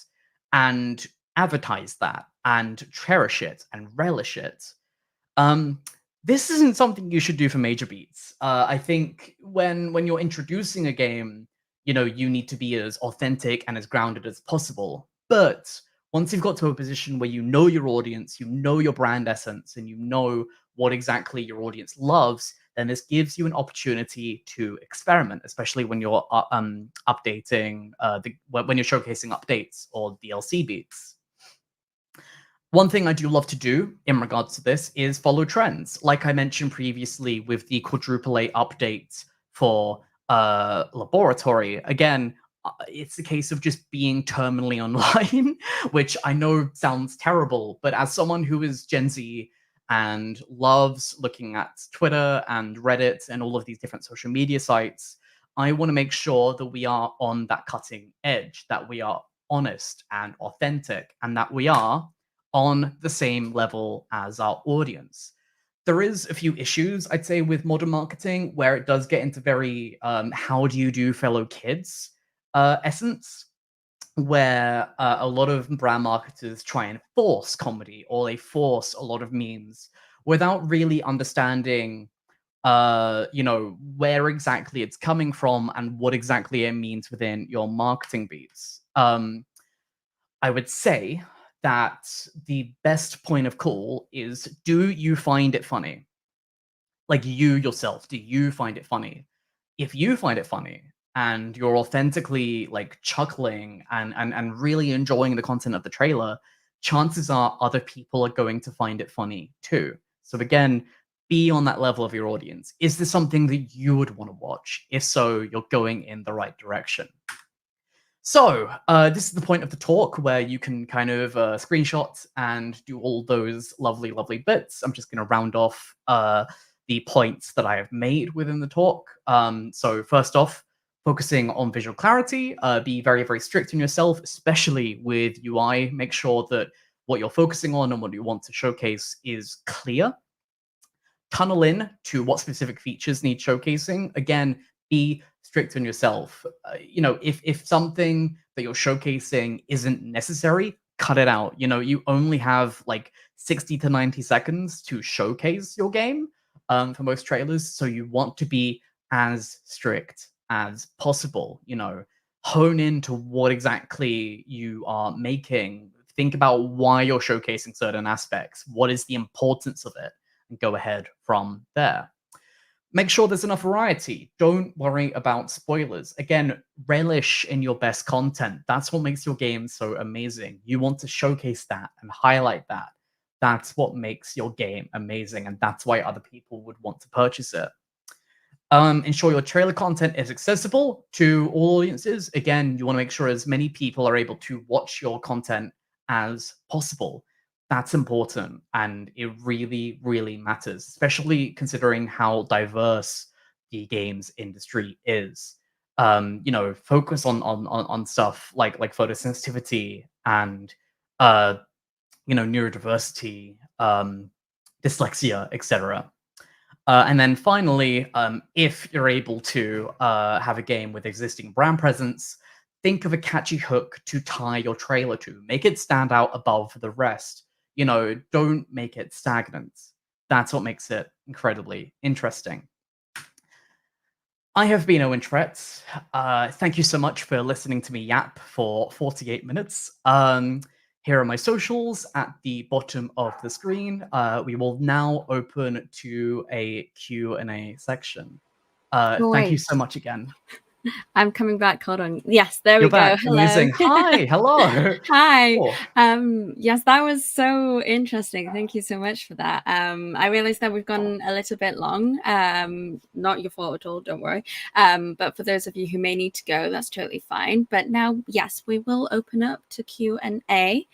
and advertise that, and cherish it, and relish it. This isn't something you should do for major beats. I think when you're introducing a game, you need to be as authentic and as grounded as possible. But once you've got to a position where you know your audience, you know your brand essence, and you know what exactly your audience loves, then this gives you an opportunity to experiment, especially when you're updating when you're showcasing updates or DLC beats. One thing I do love to do in regards to this is follow trends. Like I mentioned previously with the quadruple A update for Laboratory. Again, it's a case of just being terminally online, which I know sounds terrible, but as someone who is Gen Z and loves looking at Twitter and Reddit and all of these different social media sites, I want to make sure that we are on that cutting edge, that we are honest and authentic, and that we are on the same level as our audience. There is a few issues, I'd say, with modern marketing where it does get into very how do you do fellow kids essence, where a lot of brand marketers try and force comedy or they force a lot of memes without really understanding where exactly it's coming from and what exactly it means within your marketing beats. I would say that the best point of call is, do you find it funny? Like, you yourself, do you find it funny? If you find it funny and you're authentically like chuckling and really enjoying the content of the trailer, chances are other people are going to find it funny too. So again, be on that level of your audience. Is this something that you would want to watch? If so, you're going in the right direction. So, this is the point of the talk where you can kind of screenshot and do all those lovely, lovely bits. I'm just going to round off the points that I have made within the talk. So, first off, focusing on visual clarity, be very, very strict on yourself, especially with UI. Make sure that what you're focusing on and what you want to showcase is clear. Tunnel in to what specific features need showcasing. Again, be strict on yourself. If something that you're showcasing isn't necessary, cut it out. You only have like 60 to 90 seconds to showcase your game for most trailers, so you want to be as strict as possible. Hone into what exactly you are making. Think about why you're showcasing certain aspects. What is the importance of it? And go ahead from there. Make sure there's enough variety. Don't worry about spoilers. Again, relish in your best content. That's what makes your game so amazing. You want to showcase that and highlight that. That's what makes your game amazing, and that's why other people would want to purchase it. Ensure your trailer content is accessible to all audiences. Again, you want to make sure as many people are able to watch your content as possible. That's important, and it really, really matters, especially considering how diverse the games industry is. Focus on stuff like photosensitivity and neurodiversity, dyslexia, etc. And then finally, if you're able to have a game with existing brand presence, think of a catchy hook to tie your trailer to. Make it stand out above the rest. Don't make it stagnant. That's what makes it incredibly interesting. I have been Owen Trett. Thank you so much for listening to me yap for 48 minutes. Here are my socials at the bottom of the screen. We will now open to a Q&A section. Thank you so much again. I'm coming back. Hold on. Yes, there You're we go. back. Hello. Amazing. Hi. Hello. Hi. Cool. Yes, that was so interesting. Thank you so much for that. I realized that we've gone a little bit long. Not your fault at all, don't worry. But for those of you who may need to go, that's totally fine. But now, yes, we will open up to Q&A.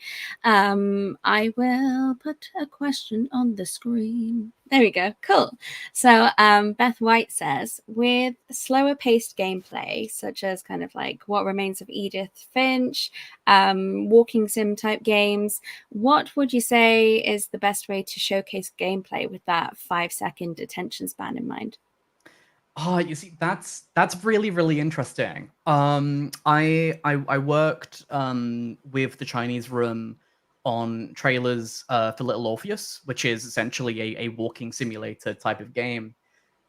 I will put a question on the screen. There we go. Cool. So Beth White says, with slower paced gameplay, such as kind of like What Remains of Edith Finch, walking sim type games, what would you say is the best way to showcase gameplay with that 5-second attention span in mind? Oh, you see, that's really, really interesting. I worked with the Chinese Room on trailers for Little Orpheus, which is essentially a walking simulator type of game.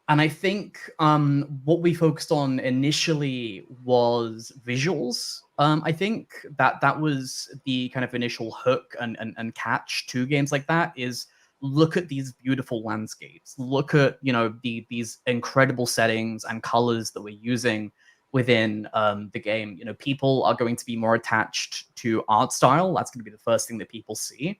And I think what we focused on initially was visuals. I think that was the kind of initial hook and catch to games like that is, look at these beautiful landscapes. Look at, these incredible settings and colors that we're using within the game. People are going to be more attached to art style. That's going to be the first thing that people see.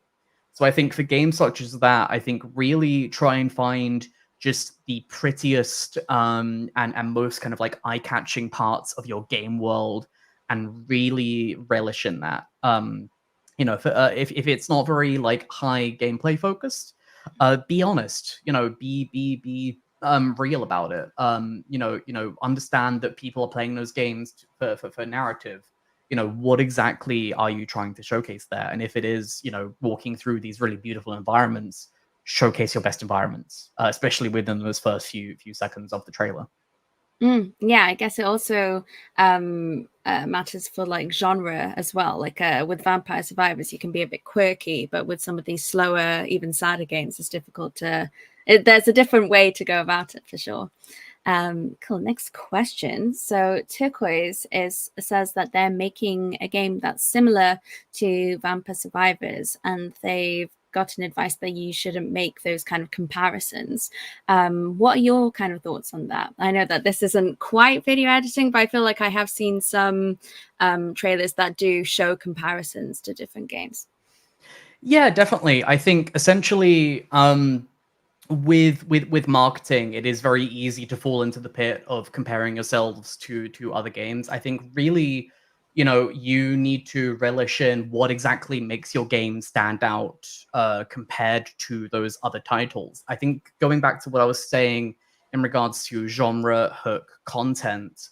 So I think for games such as that, I think really try and find just the prettiest and most kind of like eye-catching parts of your game world and really relish in that. If it's not very like high gameplay focused, be honest. Be real about it. Understand that people are playing those games for narrative. What exactly are you trying to showcase there? And if it is, walking through these really beautiful environments, showcase your best environments, especially within those first few seconds of the trailer. Yeah, I guess it also matters for like genre as well. Like with Vampire Survivors, you can be a bit quirky, but with some of these slower, even sadder games, it's difficult to. There's a different way to go about it for sure. Cool. Next question. So Turquoise says that they're making a game that's similar to Vampire Survivors, and they've gotten advice that you shouldn't make those kind of comparisons. What are your kind of thoughts on that? I know that this isn't quite video editing, but I feel like I have seen some trailers that do show comparisons to different games. Yeah, definitely. I think essentially, with marketing, it is very easy to fall into the pit of comparing yourselves to other games. I think really, you need to relish in what exactly makes your game stand out compared to those other titles. I think going back to what I was saying in regards to genre hook content,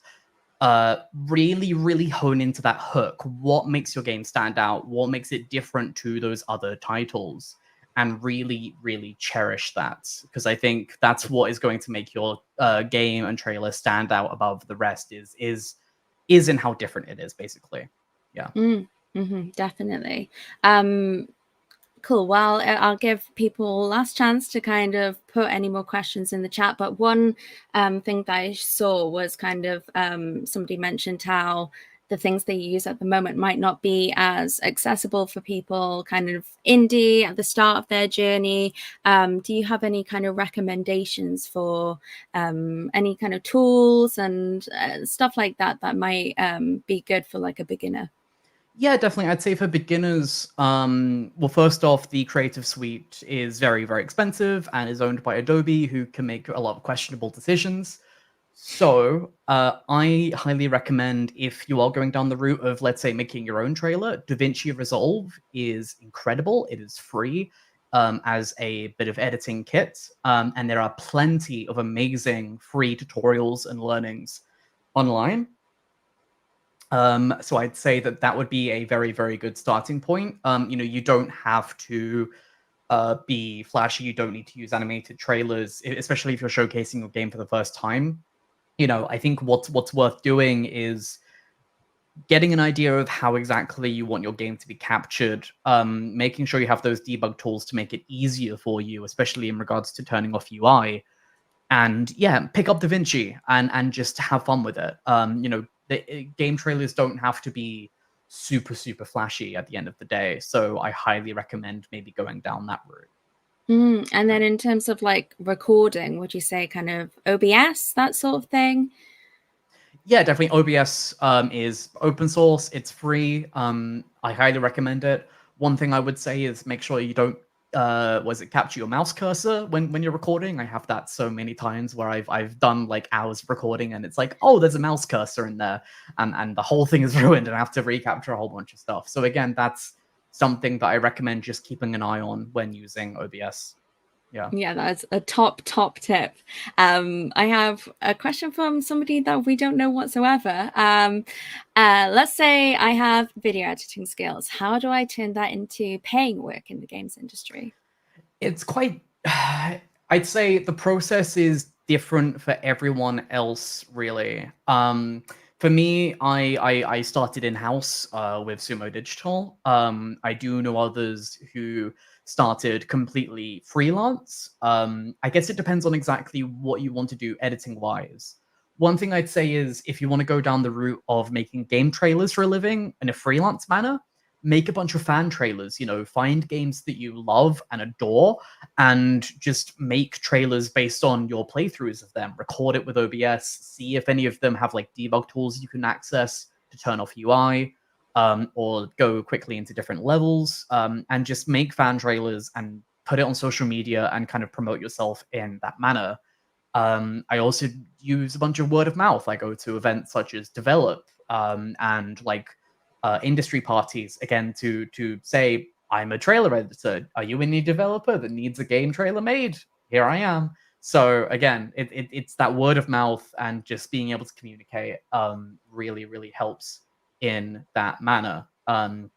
really, really hone into that hook. What makes your game stand out? What makes it different to those other titles? And really, really cherish that, because I think that's what is going to make your game and trailer stand out above the rest. Is in how different it is, basically. Yeah. Definitely. Cool. Well, I'll give people last chance to kind of put any more questions in the chat. But one thing that I saw was kind of somebody mentioned how the things they use at the moment might not be as accessible for people kind of indie at the start of their journey. Do you have any kind of recommendations for any kind of tools and stuff like that that might be good for like a beginner? Yeah, definitely. I'd say for beginners, well, first off, the Creative Suite is very, very expensive and is owned by Adobe, who can make a lot of questionable decisions. So, I highly recommend, if you are going down the route of, let's say, making your own trailer, DaVinci Resolve is incredible. It is free as a bit of editing kit, and there are plenty of amazing free tutorials and learnings online. So I'd say that would be a very, very good starting point. You don't have to be flashy. You don't need to use animated trailers, especially if you're showcasing your game for the first time. I think what's worth doing is getting an idea of how exactly you want your game to be captured, making sure you have those debug tools to make it easier for you, especially in regards to turning off UI. And yeah, pick up DaVinci and just have fun with it. The game trailers don't have to be super, super flashy at the end of the day. So I highly recommend maybe going down that route. And then in terms of like recording, would you say kind of OBS, that sort of thing? Yeah, definitely. OBS is open source. It's free. I highly recommend it. One thing I would say is make sure you don't capture your mouse cursor when you're recording. I have that so many times where I've done like hours of recording and it's like, oh, there's a mouse cursor in there, and the whole thing is ruined and I have to recapture a whole bunch of stuff. So again, that's something that I recommend just keeping an eye on when using OBS. Yeah, that's a top tip. I have a question from somebody that we don't know whatsoever. Let's say I have video editing skills. How do I turn that into paying work in the games industry? It's quite I'd say the process is different for everyone else, really. For me, I started in-house with Sumo Digital. I do know others who started completely freelance. I guess it depends on exactly what you want to do editing-wise. One thing I'd say is, if you want to go down the route of making game trailers for a living in a freelance manner, make a bunch of fan trailers. Find games that you love and adore and just make trailers based on your playthroughs of them. Record it with OBS, see if any of them have like debug tools you can access to turn off UI, or go quickly into different levels, and just make fan trailers and put it on social media and kind of promote yourself in that manner. I also use a bunch of word of mouth. I go to events such as Develop, and like industry parties, again, to say, I'm a trailer editor. Are you any developer that needs a game trailer made? Here I am. So again, it's that word of mouth and just being able to communicate really, really helps in that manner. And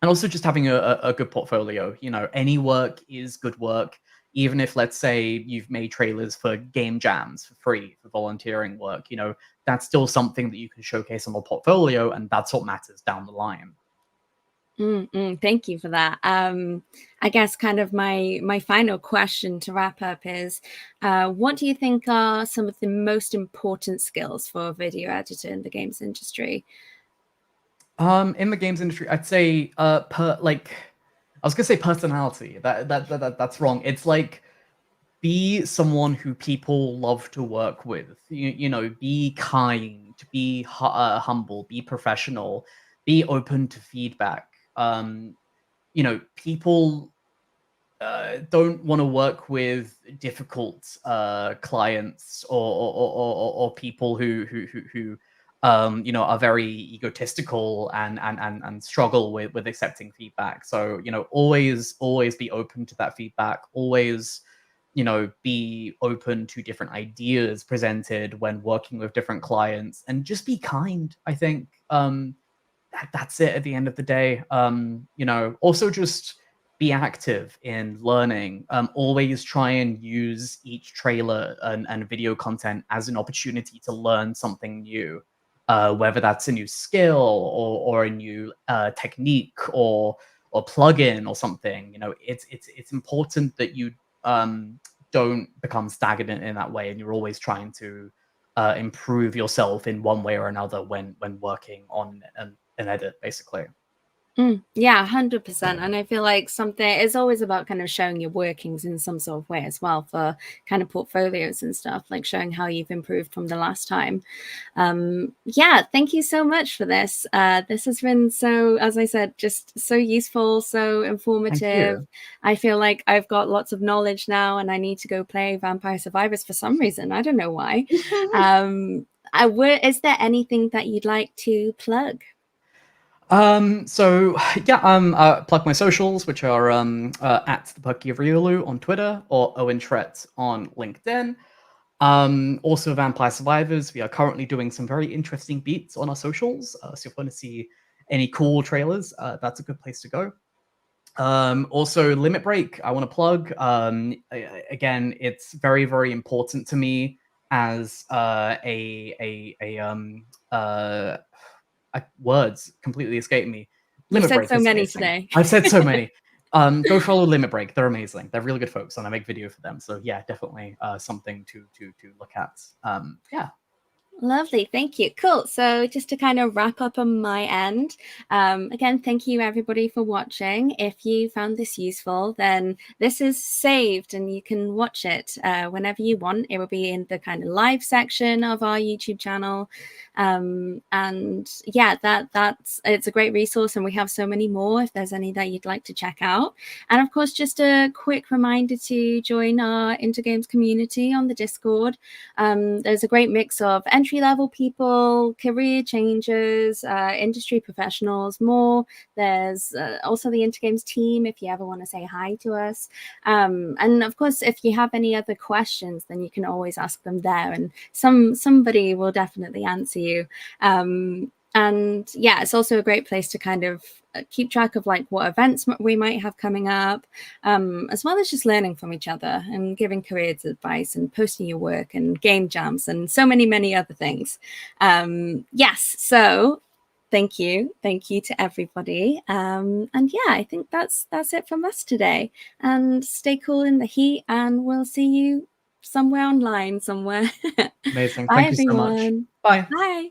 also just having a good portfolio. Any work is good work. even if, let's say, you've made trailers for game jams for free for volunteering work, that's still something that you can showcase on your portfolio, and that's what matters down the line. Thank you for that. I guess kind of my final question to wrap up is, what do you think are some of the most important skills for a video editor in the games industry? In the games industry, I'd say I was gonna say personality. That's wrong. It's like, be someone who people love to work with. Be kind, be humble, be professional, be open to feedback. People don't want to work with difficult clients or people who are very egotistical and struggle with accepting feedback. So always be open to that feedback. Always be open to different ideas presented when working with different clients, and just be kind. I think that's it at the end of the day. Also just be active in learning. Always try and use each trailer and video content as an opportunity to learn something new, whether that's a new skill or a new technique or plugin or something. It's important that you don't become stagnant in that way, and you're always trying to improve yourself in one way or another when working on an edit, basically. Yeah, 100%. And I feel like it's always about kind of showing your workings in some sort of way as well, for kind of portfolios and stuff, like showing how you've improved from the last time. Yeah, thank you so much for this. This has been so, as I said, just so useful, so informative. I feel like I've got lots of knowledge now, and I need to go play Vampire Survivors for some reason. I don't know why. Is there anything that you'd like to plug? So yeah, plug my socials, which are at the Pucky of Riolu on Twitter, or Owen Trett on LinkedIn. Also Vampire Survivors. We are currently doing some very interesting beats on our socials. So if you want to see any cool trailers, that's a good place to go. Also Limit Break, I want to plug. Again, it's very, very important to me as words completely escape me. You've said so many today. I've said so many. Go follow Limit Break. They're amazing. They're really good folks, and I make video for them. So yeah, definitely something to look at. Yeah. Lovely. Thank you. Cool. So just to kind of wrap up on my end, again, thank you everybody for watching. If you found this useful, then this is saved and you can watch it whenever you want. It will be in the kind of live section of our YouTube channel. And yeah, it's a great resource, and we have so many more if there's any that you'd like to check out. And of course, just a quick reminder to join our Intergames community on the Discord. There's a great mix of entry-level people, career changers, industry professionals, more. There's also the Intergames team if you ever want to say hi to us. And of course, if you have any other questions, then you can always ask them there, and somebody will definitely answer you. And yeah, it's also a great place to kind of keep track of like what events we might have coming up, as well as just learning from each other and giving careers advice and posting your work and game jams and so many other things. Yes, so thank you to everybody. And yeah, I think that's it from us today. And stay cool in the heat, and we'll see you somewhere online somewhere. Amazing. Bye, Thank you everyone. so much. Bye. Bye.